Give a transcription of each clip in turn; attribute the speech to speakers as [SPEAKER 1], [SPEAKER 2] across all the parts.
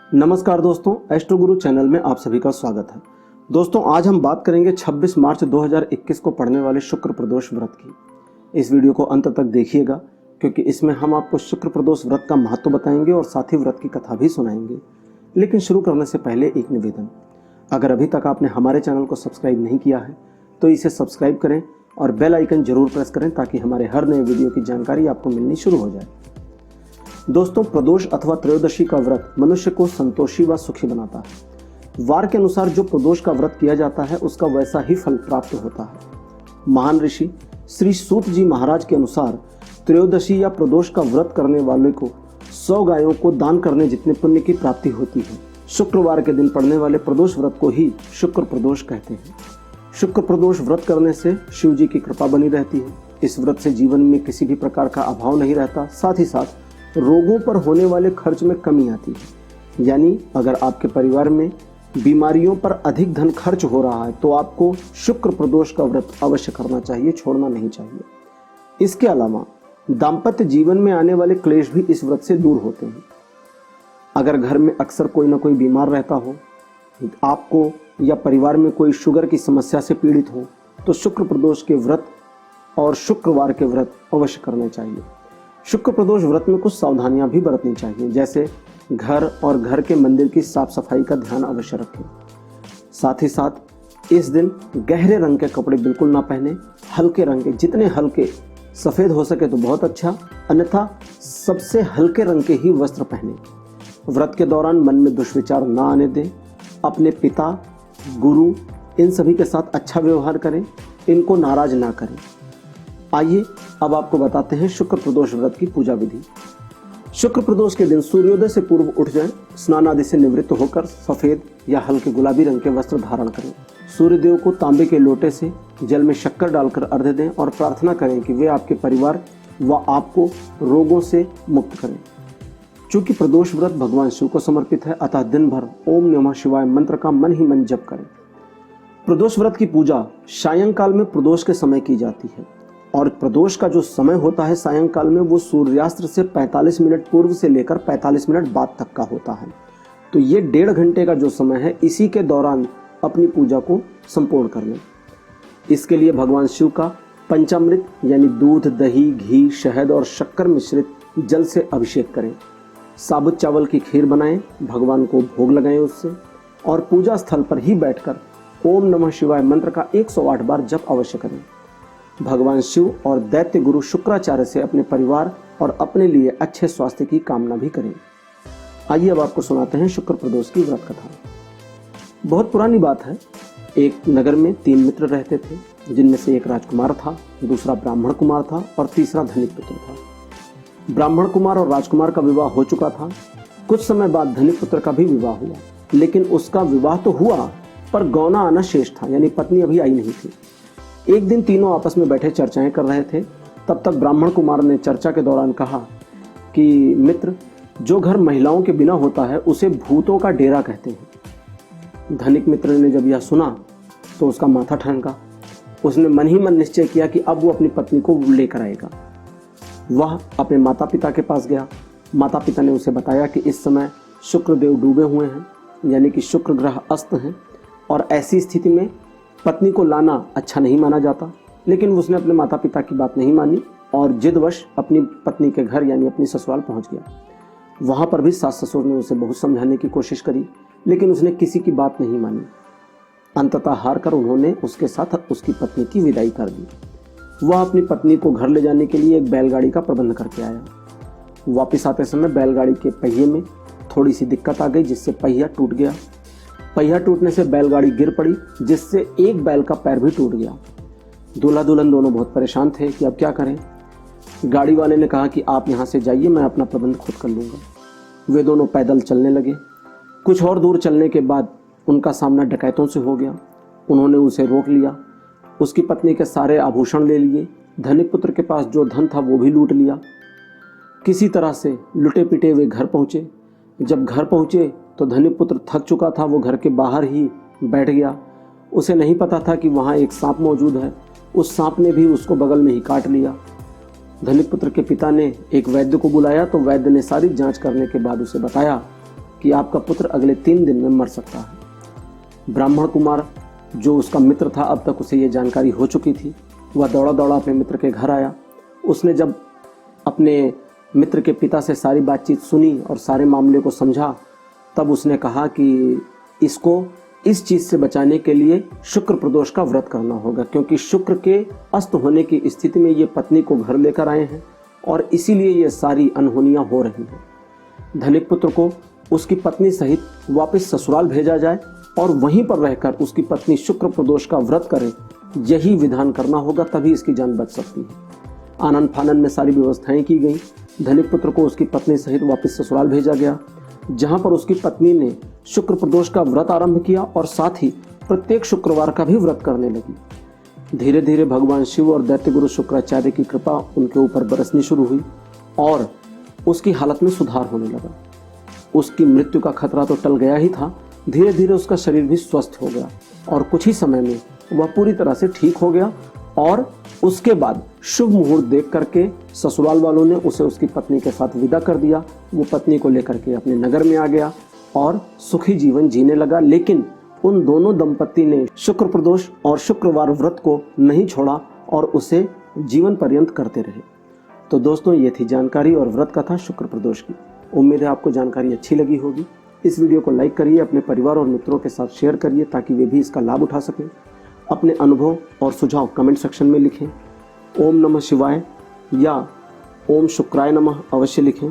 [SPEAKER 1] नमस्कार दोस्तों, एस्ट्रो गुरु चैनल में आप सभी का स्वागत है। दोस्तों, आज हम बात करेंगे 26 मार्च 2021 को पड़ने वाले शुक्र प्रदोष व्रत की। इस वीडियो को अंत तक देखिएगा क्योंकि इसमें हम आपको शुक्र प्रदोष व्रत का महत्व बताएंगे और साथ ही व्रत की कथा भी सुनाएंगे। लेकिन शुरू करने से पहले एक निवेदन, अगर अभी तक आपने हमारे चैनल को सब्सक्राइब नहीं किया है तो इसे सब्सक्राइब करें और बेल आइकन जरूर प्रेस करें ताकि हमारे हर नए वीडियो की जानकारी आपको मिलनी शुरू हो जाए। दोस्तों, प्रदोष अथवा त्रयोदशी का व्रत मनुष्य को संतोषी व सुखी बनाता है। वार के अनुसार जो प्रदोष का व्रत किया जाता है उसका वैसा ही फल प्राप्त होता है। महान ऋषि श्री सूत जी महाराज के अनुसार त्रयोदशी या प्रदोष का व्रत करने वाले को 100 गायों को दान करने जितने पुण्य की प्राप्ति होती है। शुक्रवार के दिन पड़ने वाले प्रदोष व्रत को ही शुक्र प्रदोष कहते हैं। शुक्र प्रदोष व्रत करने से शिव जी की कृपा बनी रहती है। इस व्रत से जीवन में किसी भी प्रकार का अभाव नहीं रहता, साथ ही साथ रोगों पर होने वाले खर्च में कमी आती है। यानी अगर आपके परिवार में बीमारियों पर अधिक धन खर्च हो रहा है तो आपको शुक्र प्रदोष का व्रत अवश्य करना चाहिए, छोड़ना नहीं चाहिए। इसके अलावा दाम्पत्य जीवन में आने वाले क्लेश भी इस व्रत से दूर होते हैं। अगर घर में अक्सर कोई ना कोई बीमार रहता हो, आपको या परिवार में कोई शुगर की समस्या से पीड़ित हो, तो शुक्र प्रदोष के व्रत और शुक्रवार के व्रत अवश्य करने चाहिए। शुक्र प्रदोष व्रत में कुछ सावधानियां भी बरतनी चाहिए, जैसे घर और घर के मंदिर की साफ सफाई का ध्यान अवश्य रखें। साथ ही साथ इस दिन गहरे रंग के कपड़े बिल्कुल ना पहने, हल्के रंग के, जितने हल्के, सफेद हो सके तो बहुत अच्छा, अन्यथा सबसे हल्के रंग के ही वस्त्र पहने। व्रत के दौरान मन में दुष्विचार ना आने दें। अपने पिता, गुरु, इन सभी के साथ अच्छा व्यवहार करें, इनको नाराज ना करें। आइए अब आपको बताते हैं शुक्र प्रदोष व्रत की पूजा विधि। शुक्र प्रदोष के दिन सूर्योदय से पूर्व उठ जाएं, स्नान आदि से निवृत्त होकर सफेद या हल्के गुलाबी रंग के वस्त्र धारण करें। सूर्यदेव को तांबे के लोटे से जल में शक्कर डालकर अर्घ्य दें और प्रार्थना करें कि वे आपके परिवार व आपको रोगों से मुक्त करें। चूंकि प्रदोष व्रत भगवान शिव को समर्पित है, अतः दिन भर ओम नमः शिवाय मंत्र का मन ही मन जप करें। प्रदोष व्रत की पूजा सायंकाल में प्रदोष के समय की जाती है और प्रदोष का जो समय होता है सायंकाल में, वो सूर्यास्त से 45 मिनट पूर्व से लेकर 45 मिनट बाद तक का होता है। तो ये 1.5 घंटे का जो समय है, इसी के दौरान अपनी पूजा को संपूर्ण कर लें। इसके लिए भगवान शिव का पंचामृत यानी दूध, दही, घी, शहद और शक्कर मिश्रित जल से अभिषेक करें। साबुत चावल की खीर बनाएं, भगवान को भोग लगाएं उससे, और पूजा स्थल पर ही बैठकर ओम नमः शिवाय मंत्र का 108 बार जप अवश्य करें। भगवान शिव और दैत्य गुरु शुक्राचार्य से अपने परिवार और अपने लिए अच्छे स्वास्थ्य की कामना भी करें। आइए अब आपको सुनाते हैं शुक्र प्रदोष की व्रत कथा। बहुत पुरानी बात है। एक नगर में 3 मित्र रहते थे, जिनमें से एक राजकुमार था, दूसरा ब्राह्मण कुमार था और तीसरा धनिक पुत्र था। ब्राह्मण कुमार और राजकुमार का विवाह हो चुका था। कुछ समय बाद धनिक पुत्र का भी विवाह हुआ, लेकिन उसका विवाह तो हुआ पर गौना आना शेष था, यानी पत्नी अभी आई नहीं थी। एक दिन तीनों आपस में बैठे चर्चाएं कर रहे थे। तब तक ब्राह्मण कुमार ने चर्चा के दौरान कहा कि मित्र, जो घर महिलाओं के बिना होता है उसे भूतों का डेरा कहते हैं। धनिक मित्र ने जब यह सुना तो उसका माथा ठनका। उसने मन ही मन निश्चय किया कि अब वो अपनी पत्नी को लेकर आएगा। वह अपने माता पिता के पास गया। माता पिता ने उसे बताया कि इस समय शुक्रदेव डूबे हुए हैं, यानी कि शुक्र ग्रह अस्त हैं, और ऐसी स्थिति में पत्नी को लाना अच्छा नहीं माना जाता। लेकिन उसने अपने माता पिता की बात नहीं मानी और जिदवश अपनी पत्नी के घर यानी अपनी ससुराल पहुंच गया। वहां पर भी सास ससुर ने उसे बहुत समझाने की कोशिश करी, लेकिन उसने किसी की बात नहीं मानी। अंततः हार कर उन्होंने उसके साथ उसकी पत्नी की विदाई कर दी। वह अपनी पत्नी को घर ले जाने के लिए एक बैलगाड़ी का प्रबंध करके आया। वापिस आते समय बैलगाड़ी के पहिए में थोड़ी सी दिक्कत आ गई, जिससे पहिया टूट गया। पहिया टूटने से बैलगाड़ी गिर पड़ी, जिससे एक बैल का पैर भी टूट गया। दूल्हा दुल्हन दोनों बहुत परेशान थे कि अब क्या करें। गाड़ी वाले ने कहा कि आप यहाँ से जाइए, मैं अपना प्रबंध खुद कर लूँगा। वे दोनों पैदल चलने लगे। कुछ और दूर चलने के बाद उनका सामना डकैतों से हो गया। उन्होंने उसे रोक लिया, उसकी पत्नी के सारे आभूषण ले लिए। धनिक पुत्र के पास जो धन था वो भी लूट लिया। किसी तरह से लुटे पिटे वे घर पहुँचे। जब घर पहुँचे तो धनिक पुत्र थक चुका था, वो घर के बाहर ही बैठ गया। उसे नहीं पता था कि वहाँ एक सांप मौजूद है। उस सांप ने भी उसको बगल में ही काट लिया। धनिक पुत्र के पिता ने एक वैद्य को बुलाया तो वैद्य ने सारी जांच करने के बाद उसे बताया कि आपका पुत्र अगले 3 दिन में मर सकता है। ब्राह्मण कुमार जो उसका मित्र था, अब तक उसे ये जानकारी हो चुकी थी। वह दौड़ा दौड़ा अपने मित्र के घर आया। उसने जब अपने मित्र के पिता से सारी बातचीत सुनी और सारे मामले को समझा, तब उसने कहा कि इसको इस चीज़ से बचाने के लिए शुक्र प्रदोष का व्रत करना होगा, क्योंकि शुक्र के अस्त होने की स्थिति में ये पत्नी को घर लेकर आए हैं और इसीलिए ये सारी अनहोनियां हो रही हैं। धनिक पुत्र को उसकी पत्नी सहित वापस ससुराल भेजा जाए और वहीं पर रहकर उसकी पत्नी शुक्र प्रदोष का व्रत करे, यही विधान करना होगा, तभी इसकी जान बच सकती है। आनन फानन में सारी व्यवस्थाएं की गई। धनिक पुत्र को उसकी पत्नी सहित वापस ससुराल भेजा गया, जहां पर उसकी पत्नी ने शुक्र प्रदोष का व्रत आरंभ किया और साथ ही प्रत्येक शुक्रवार का भी व्रत करने लगी। धीरे धीरे भगवान शिव और दैत्य गुरु शुक्राचार्य की कृपा उनके ऊपर बरसनी शुरू हुई और उसकी हालत में सुधार होने लगा। उसकी मृत्यु का खतरा तो टल गया ही था, धीरे धीरे उसका शरीर भी स्वस्थ हो गया और कुछ ही समय में वह पूरी तरह से ठीक हो गया। और उसके बाद शुभ मुहूर्त देख करके ससुराल वालों ने उसे उसकी पत्नी के साथ विदा कर दिया। वो पत्नी को लेकर के अपने नगर में आ गया और सुखी जीवन जीने लगा। लेकिन उन दोनों दंपति ने शुक्र प्रदोष और शुक्रवार व्रत को नहीं छोड़ा और उसे जीवन पर्यंत करते रहे। तो दोस्तों, ये थी जानकारी और व्रत कथा शुक्र प्रदोष की। उम्मीद है आपको जानकारी अच्छी लगी होगी। इस वीडियो को लाइक करिए, अपने परिवार और मित्रों के साथ शेयर करिए ताकि वे भी इसका लाभ उठा सकें। अपने अनुभव और सुझाव कमेंट सेक्शन में लिखें। ओम नमः शिवाय या ओम शुक्राय नमः अवश्य लिखें।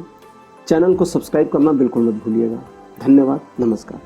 [SPEAKER 1] चैनल को सब्सक्राइब करना बिल्कुल मत भूलिएगा। धन्यवाद, नमस्कार।